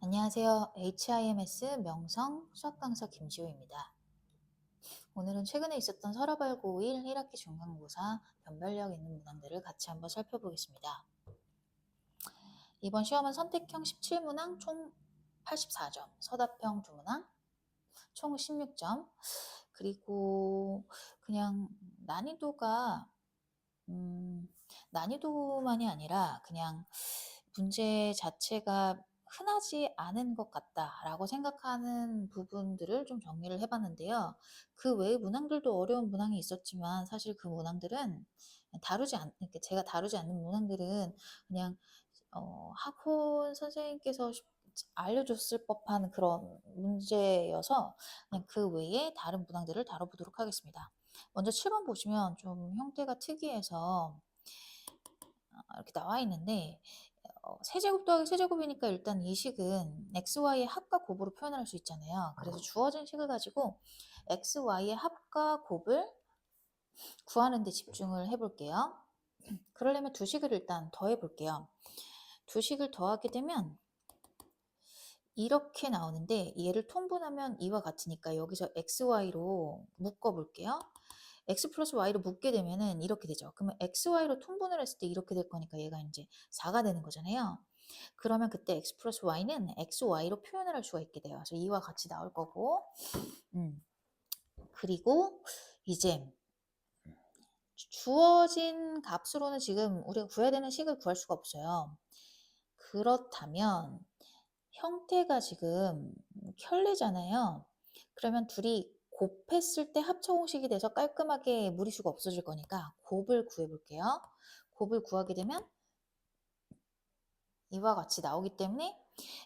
안녕하세요. HIMS 명성 수학 강사 김지호입니다. 오늘은 최근에 있었던 서러벌 고1 1학기 중간고사 변별력 있는 문항들을 같이 한번 살펴보겠습니다. 이번 시험은 선택형 17문항 총 84점, 서답형 2문항 총 16점, 그리고 그냥 난이도만이 아니라 그냥 문제 자체가 흔하지 않은 것 같다라고 생각하는 부분들을 좀 정리를 해봤는데요. 그 외의 문항들도 어려운 문항이 있었지만 사실 그 문항들은 이렇게 제가 다루지 않는 문항들은 그냥 학원 선생님께서 알려줬을 법한 그런 문제여서 그냥 그 외에 다른 문항들을 다뤄보도록 하겠습니다. 먼저 7번 보시면 좀 형태가 특이해서 이렇게 나와 있는데 세제곱 더하기 세제곱이니까 일단 이 식은 xy의 합과 곱으로 표현할 수 있잖아요. 그래서 주어진 식을 가지고 xy의 합과 곱을 구하는 데 집중을 해볼게요. 그러려면 두 식을 일단 더해 볼게요. 두 식을 더하게 되면 이렇게 나오는데 얘를 통분하면 이와 같으니까 여기서 xy로 묶어 볼게요. x 플러스 y로 묶게 되면은 이렇게 되죠. 그러면 xy로 통분을 했을 때 이렇게 될 거니까 얘가 이제 4가 되는 거잖아요. 그러면 그때 x 플러스 y는 xy로 표현을 할 수가 있게 돼요. 그래서 이와 같이 나올 거고, 그리고 이제 주어진 값으로는 지금 우리가 구해야 되는 식을 구할 수가 없어요. 그렇다면 형태가 지금 켤레잖아요. 그러면 둘이 곱했을 때 합쳐 공식이 돼서 깔끔하게 무리수가 없어질 거니까 곱을 구해 볼게요. 곱을 구하게 되면 이와 같이 나오기 때문에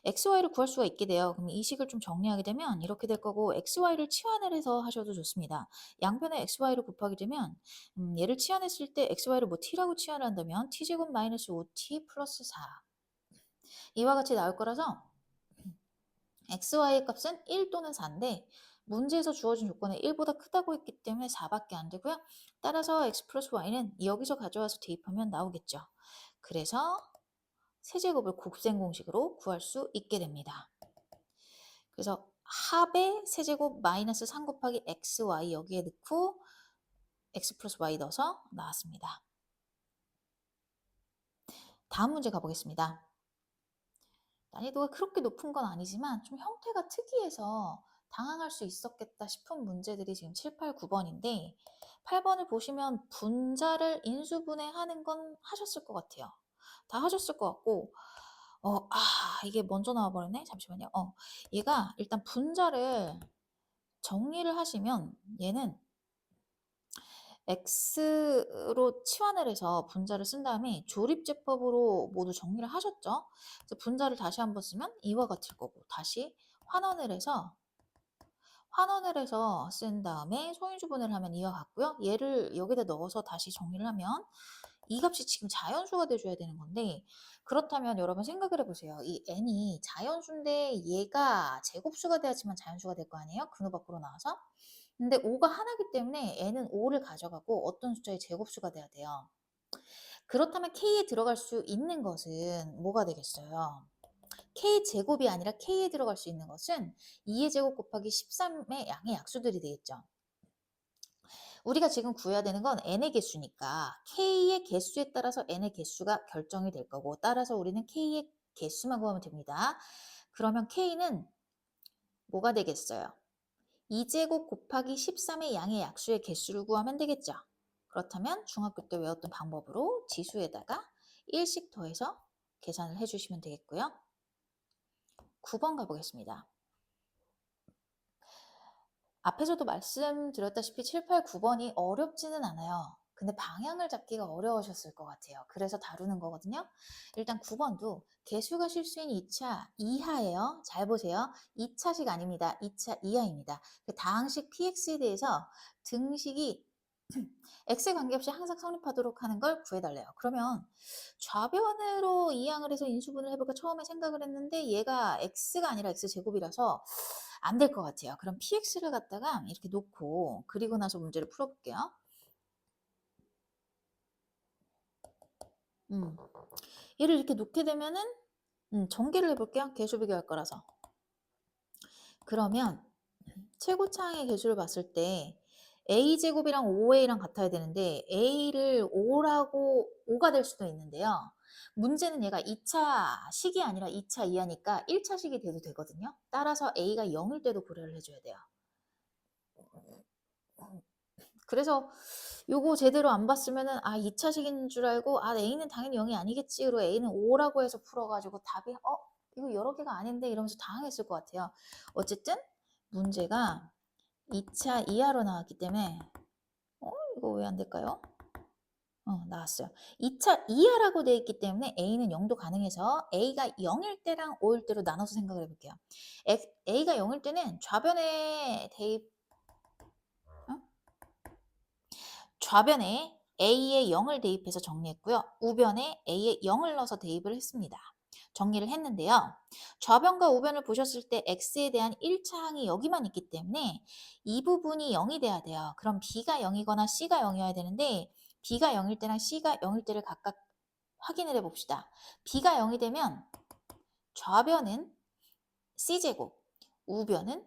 xy를 구할 수가 있게 돼요. 그럼 이 식을 좀 정리하게 되면 이렇게 될 거고 xy를 치환을 해서 하셔도 좋습니다. 양변에 xy를 곱하게 되면 얘를 치환했을 때 xy를 뭐 t라고 치환을 한다면 t제곱 마이너스 5t 플러스 4 이와 같이 나올 거라서 xy의 값은 1 또는 4인데 문제에서 주어진 조건은 1보다 크다고 했기 때문에 4밖에 안 되고요. 따라서 x 플러스 y는 여기서 가져와서 대입하면 나오겠죠. 그래서 세제곱을 곱셈 공식으로 구할 수 있게 됩니다. 그래서 합의 세제곱 마이너스 3 곱하기 xy 여기에 넣고 x 플러스 y 넣어서 나왔습니다. 다음 문제 가보겠습니다. 난이도가 그렇게 높은 건 아니지만 좀 형태가 특이해서 당황할 수 있었겠다 싶은 문제들이 지금 7, 8, 9번인데 8번을 보시면 분자를 인수분해하는 건 하셨을 것 같아요. 다 하셨을 것 같고 이게 먼저 나와버렸네. 잠시만요. 얘가 일단 분자를 정리를 하시면 얘는 x로 치환을 해서 분자를 쓴 다음에 조립제법으로 모두 정리를 하셨죠. 그래서 분자를 다시 한번 쓰면 이와 같을 거고 다시 환원을 해서 쓴 다음에 소인수분해를 하면 이와 같고요. 얘를 여기다 넣어서 다시 정리를 하면 이 값이 지금 자연수가 돼줘야 되는 건데 그렇다면 여러분 생각을 해보세요. 이 n이 자연수인데 얘가 제곱수가 돼야지만 자연수가 될 거 아니에요? 근호 밖으로 나와서. 근데 5가 하나기 때문에 n은 5를 가져가고 어떤 숫자의 제곱수가 돼야 돼요. 그렇다면 k에 들어갈 수 있는 것은 뭐가 되겠어요? k제곱이 아니라 k에 들어갈 수 있는 것은 2의 제곱 곱하기 13의 양의 약수들이 되겠죠. 우리가 지금 구해야 되는 건 n의 개수니까 k의 개수에 따라서 n의 개수가 결정이 될 거고 따라서 우리는 k의 개수만 구하면 됩니다. 그러면 k는 뭐가 되겠어요? 2제곱 곱하기 13의 양의 약수의 개수를 구하면 되겠죠. 그렇다면 중학교 때 외웠던 방법으로 지수에다가 1씩 더해서 계산을 해주시면 되겠고요. 9번 가보겠습니다. 앞에서도 말씀드렸다시피 7, 8, 9번이 어렵지는 않아요. 근데 방향을 잡기가 어려우셨을 것 같아요. 그래서 다루는 거거든요. 일단 9번도 개수가 실수인 2차 이하예요. 잘 보세요. 2차식 아닙니다. 2차 이하입니다. 그 다항식 px에 대해서 등식이 x에 관계없이 항상 성립하도록 하는 걸 구해달래요. 그러면 좌변으로 이항을 해서 인수분을 해볼까 처음에 생각을 했는데 얘가 x가 아니라 x제곱이라서 안 될 것 같아요. 그럼 px를 갖다가 이렇게 놓고 그리고 나서 문제를 풀어볼게요. 얘를 이렇게 놓게 되면은 전개를 해볼게요. 개수 비교할 거라서. 그러면 최고차항의 개수를 봤을 때 a제곱이랑 5a랑 같아야 되는데 a를 5가 될 수도 있는데요. 문제는 얘가 2차 식이 아니라 2차 이하니까 1차 식이 돼도 되거든요. 따라서 a가 0일 때도 고려를 해줘야 돼요. 그래서 요거 제대로 안 봤으면은 2차 식인 줄 알고 a는 당연히 0이 아니겠지. 그리고 a는 5라고 해서 풀어가지고 답이 이거 여러 개가 아닌데 이러면서 당황했을 것 같아요. 어쨌든 문제가 2차 이하로 나왔기 때문에 이거 왜 안 될까요? 나왔어요. 2차 이하라고 되어 있기 때문에 a는 0도 가능해서 a가 0일 때랑 5일 때로 나눠서 생각을 해볼게요. a가 0일 때는 좌변에 대입 좌변에 a에 0을 대입해서 정리했고요. 우변에 a에 0을 넣어서 대입을 했습니다. 정리를 했는데요. 좌변과 우변을 보셨을 때 x에 대한 1차항이 여기만 있기 때문에 이 부분이 0이 돼야 돼요. 그럼 b가 0이거나 c가 0이어야 되는데 b가 0일 때랑 c가 0일 때를 각각 확인을 해봅시다. b가 0이 되면 좌변은 c제곱, 우변은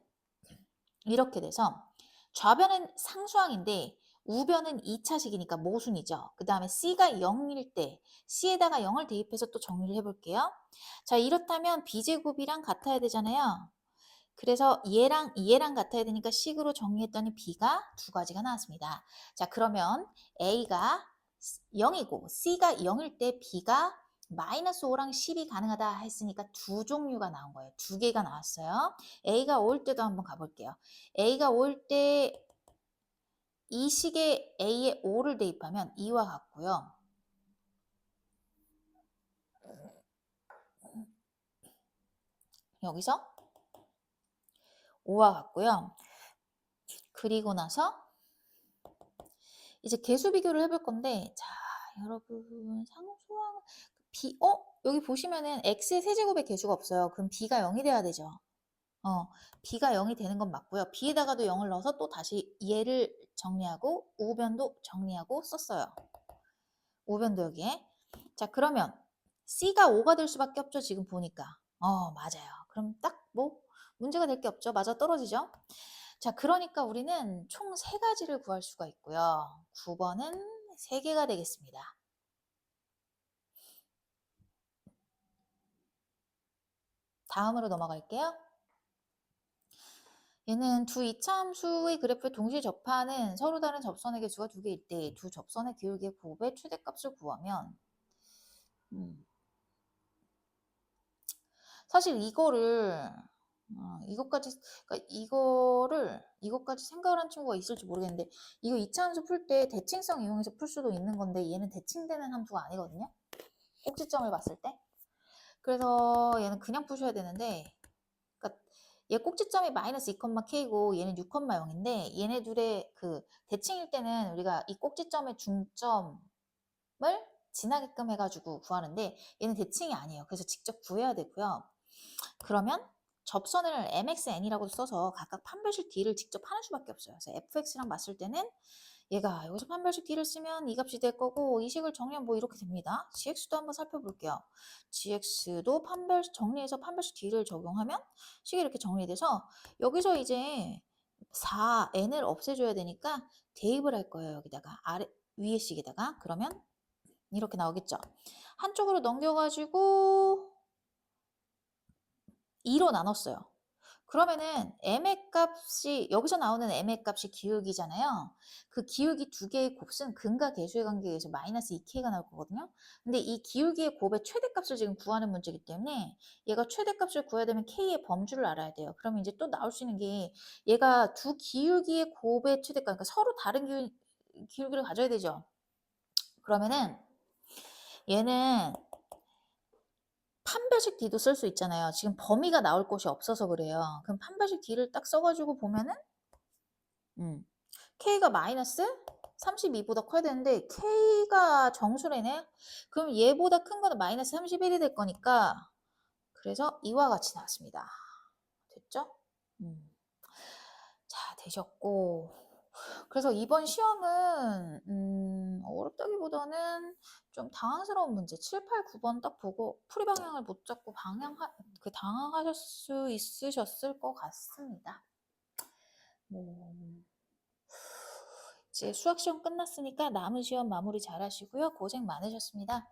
이렇게 돼서 좌변은 상수항인데 우변은 2차식이니까 모순이죠. 그 다음에 C가 0일 때 C에다가 0을 대입해서 또 정리를 해볼게요. 자, 이렇다면 B제곱이랑 같아야 되잖아요. 그래서 얘랑 같아야 되니까 식으로 정리했더니 B가 두 가지가 나왔습니다. 자, 그러면 A가 0이고 C가 0일 때 B가 마이너스 5랑 10이 가능하다 했으니까 두 종류가 나온 거예요. 두 개가 나왔어요. A가 5일 때도 한번 가볼게요. A가 5일 때 이 식에 A에 5를 대입하면 2와 같고요. 여기서 5와 같고요. 그리고 나서 이제 개수 비교를 해볼 건데, 자, 여러분 상수항 여기 보시면은 x의 세제곱의 개수가 없어요. 그럼 b가 0이 돼야 되죠. b가 0이 되는 건 맞고요. b에다가도 0을 넣어서 또 다시 얘를 정리하고 우변도 정리하고 썼어요. 우변도 여기에. 자, 그러면 c가 5가 될 수밖에 없죠. 지금 보니까. 맞아요. 그럼 딱 뭐 문제가 될 게 없죠. 맞아 떨어지죠. 자, 그러니까 우리는 총 3가지를 구할 수가 있고요. 9번은 3개가 되겠습니다. 다음으로 넘어갈게요. 얘는 두 이차함수의 그래프를 동시에 접하는 서로 다른 접선의 개수가 2개일 때 두 접선의 기울기의 곱의 최대값을 구하면 사실 이것까지 생각을 한 친구가 있을지 모르겠는데 이거 이차함수 풀 때 대칭성 이용해서 풀 수도 있는 건데 얘는 대칭되는 함수가 아니거든요. 꼭지점을 봤을 때. 그래서 얘는 그냥 푸셔야 되는데 그러니까 얘 꼭지점이 마이너스 2,k고 얘는 6,0인데 얘네 둘의 그 대칭일 때는 우리가 이 꼭지점의 중점을 지나게끔 해가지고 구하는데 얘는 대칭이 아니에요. 그래서 직접 구해야 되고요. 그러면 접선을 mxn이라고 써서 각각 판별식 d를 직접 하는 수밖에 없어요. 그래서 fx랑 봤을 때는 얘가 여기서 판별식 d를 쓰면 이 값이 될 거고 이 식을 정리하면 뭐 이렇게 됩니다. gx도 한번 살펴볼게요. gx도 정리해서 판별식 d를 적용하면 식이 이렇게 정리돼서 여기서 이제 4n을 없애줘야 되니까 대입을 할 거예요. 여기다가 위에 식에다가 그러면 이렇게 나오겠죠. 한쪽으로 넘겨가지고 2로 나눴어요. 그러면은 m의 값이 여기서 나오는 m의 값이 기울기잖아요. 그 기울기 두 개의 곱은 근과 계수의 관계에 의해서 마이너스 2k가 나올 거거든요. 근데 이 기울기의 곱의 최대값을 지금 구하는 문제이기 때문에 얘가 최대값을 구해야 되면 k의 범주를 알아야 돼요. 그러면 이제 또 나올 수 있는 게 얘가 두 기울기의 곱의 최대값, 그러니까 서로 다른 기울기를 가져야 되죠. 그러면은 얘는 판별식 D도 쓸 수 있잖아요. 지금 범위가 나올 곳이 없어서 그래요. 그럼 판별식 D를 딱 써가지고 보면은 K가 마이너스 32보다 커야 되는데 K가 정수래네. 그럼 얘보다 큰 거는 마이너스 31이 될 거니까 그래서 이와 같이 나왔습니다. 됐죠? 자, 되셨고 그래서 이번 시험은 어렵다기보다는 좀 당황스러운 문제 7, 8, 9번 딱 보고 풀이 방향을 못 잡고 당황하실 수 있으셨을 것 같습니다. 뭐 이제 수학 시험 끝났으니까 남은 시험 마무리 잘 하시고요. 고생 많으셨습니다.